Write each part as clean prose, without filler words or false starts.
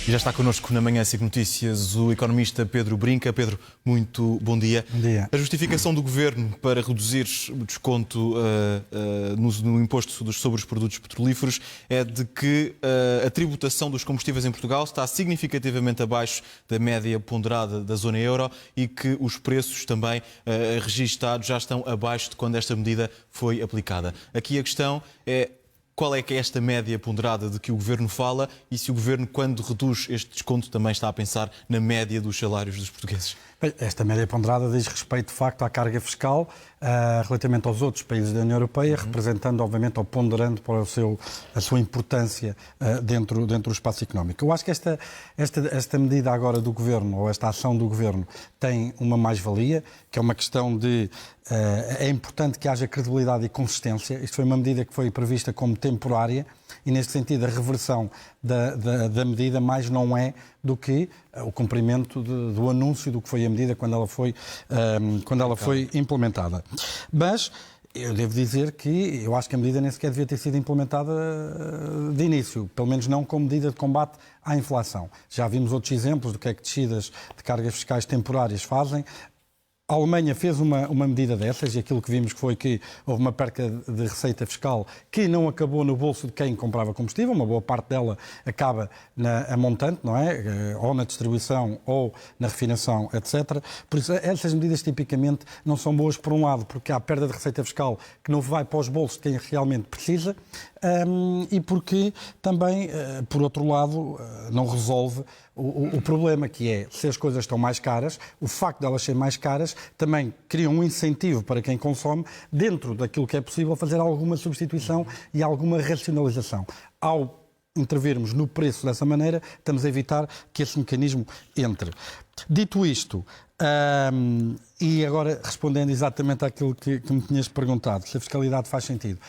E já está connosco na Manhã SIC Notícias o economista Pedro Brinca. Pedro, muito bom dia. Bom dia. A justificação do Governo para reduzir o desconto no imposto sobre os produtos petrolíferos é de que a tributação dos combustíveis em Portugal está significativamente abaixo da média ponderada da zona euro e que os preços também registados já estão abaixo de quando esta medida foi aplicada. Aqui a questão é: qual é que é esta média ponderada de que o Governo fala e se o Governo, quando reduz este desconto, também está a pensar na média dos salários dos portugueses? Esta média ponderada diz respeito, de facto, à carga fiscal relativamente aos outros países da União Europeia, representando, obviamente, ou ponderando para a sua importância dentro do espaço económico. Eu acho que esta medida agora do Governo, ou esta ação do Governo, tem uma mais-valia, que é uma questão de... é importante que haja credibilidade e consistência. Isto foi uma medida que foi prevista como temporária e, neste sentido, a reversão da medida mais não é do que o cumprimento do anúncio do que foi a medida quando ela foi implementada. Mas eu devo dizer que eu acho que a medida nem sequer devia ter sido implementada de início, pelo menos não como medida de combate à inflação. Já vimos outros exemplos do que é que descidas de cargas fiscais temporárias fazem. A Alemanha fez uma medida dessas e aquilo que vimos foi que houve uma perca de receita fiscal que não acabou no bolso de quem comprava combustível, uma boa parte dela acaba a montante, não é? Ou na distribuição ou na refinação, etc. Por isso, essas medidas tipicamente não são boas por um lado, porque há perda de receita fiscal que não vai para os bolsos de quem realmente precisa e porque também, por outro lado, não resolve o problema, que é, se as coisas estão mais caras, o facto de elas serem mais caras também cria um incentivo para quem consome, dentro daquilo que é possível, fazer alguma substituição e alguma racionalização. Ao intervirmos no preço dessa maneira, estamos a evitar que esse mecanismo entre. Dito isto, e agora respondendo exatamente àquilo que me tinhas perguntado, se a fiscalidade faz sentido.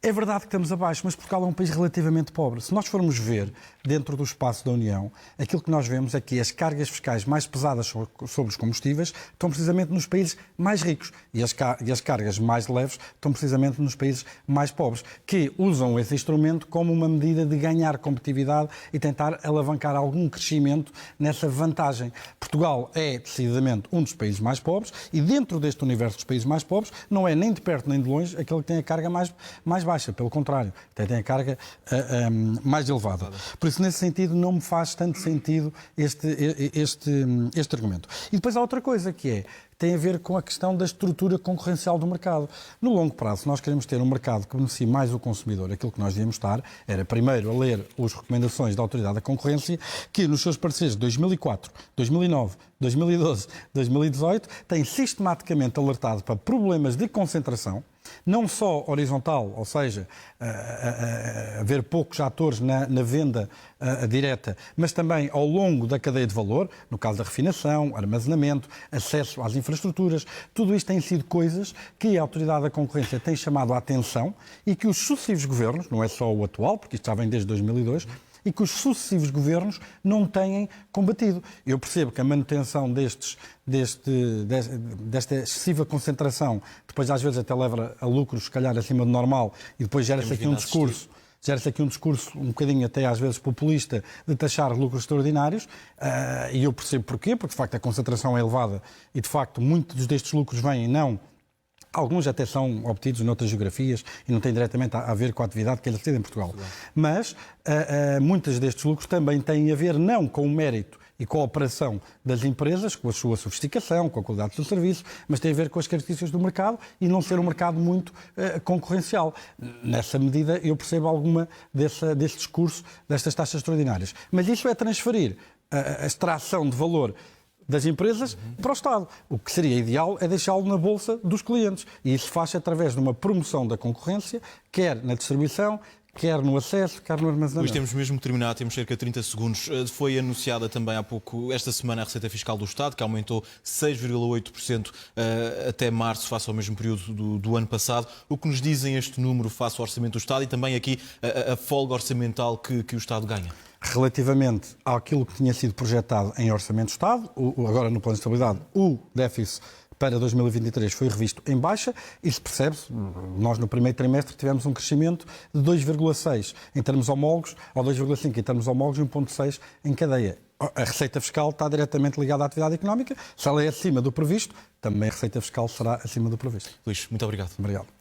É verdade que estamos abaixo, mas Portugal é um país relativamente pobre. Se nós formos ver, dentro do espaço da União, aquilo que nós vemos é que as cargas fiscais mais pesadas sobre os combustíveis estão precisamente nos países mais ricos e as cargas mais leves estão precisamente nos países mais pobres, que usam esse instrumento como uma medida de ganhar competitividade e tentar alavancar algum crescimento nessa vantagem. Portugal é, decididamente, um dos países mais pobres e dentro deste universo dos países mais pobres não é nem de perto nem de longe aquele que tem a carga mais baixa. Pelo contrário, até tem a carga mais elevada. Por isso, nesse sentido, não me faz tanto sentido este argumento. E depois há outra coisa que tem a ver com a questão da estrutura concorrencial do mercado. No longo prazo, se nós queremos ter um mercado que beneficie mais o consumidor, aquilo que nós devíamos estar era, primeiro, a ler as recomendações da Autoridade da Concorrência, que nos seus pareceres de 2004, 2009, 2012, 2018, tem sistematicamente alertado para problemas de concentração, não só horizontal, ou seja, haver poucos atores na venda direta, mas também ao longo da cadeia de valor, no caso da refinação, armazenamento, acesso às infraestruturas. Tudo isto tem sido coisas que a Autoridade da Concorrência tem chamado a atenção e que os sucessivos governos, não é só o atual, porque isto já vem desde 2002, e que os sucessivos governos não têm combatido. Eu percebo que a manutenção desta excessiva concentração, depois às vezes até leva a lucros, se calhar, acima do normal, e depois gera-se aqui um discurso um bocadinho até às vezes populista de taxar lucros extraordinários, e eu percebo porquê, porque de facto a concentração é elevada e de facto muitos destes lucros vêm não... Alguns até são obtidos noutras geografias e não têm diretamente a ver com a atividade que é exercida em Portugal. Mas muitos destes lucros também têm a ver não com o mérito e com a operação das empresas, com a sua sofisticação, com a qualidade do seu serviço, mas tem a ver com as características do mercado e não ser um mercado muito concorrencial. Nessa medida, eu percebo alguma desse discurso destas taxas extraordinárias. Mas isso é transferir a extração de valor das empresas para o Estado. O que seria ideal é deixá-lo na bolsa dos clientes. E isso faz através de uma promoção da concorrência, quer na distribuição, quer no acesso, quer no armazenamento. Luís, temos mesmo terminado, temos cerca de 30 segundos. Foi anunciada também há pouco, esta semana, a Receita Fiscal do Estado, que aumentou 6,8% até março, face ao mesmo período do ano passado. O que nos dizem este número face ao Orçamento do Estado e também aqui a folga orçamental que o Estado ganha? Relativamente àquilo que tinha sido projetado em Orçamento do Estado, agora no Plano de Estabilidade, o déficit para 2023 foi revisto em baixa e se percebe-se, nós no primeiro trimestre tivemos um crescimento de 2,6 em termos homólogos, ou 2,5 em termos homólogos e 1,6 em cadeia. A receita fiscal está diretamente ligada à atividade económica. Se ela é acima do previsto, também a receita fiscal será acima do previsto. Luís, muito obrigado. Obrigado.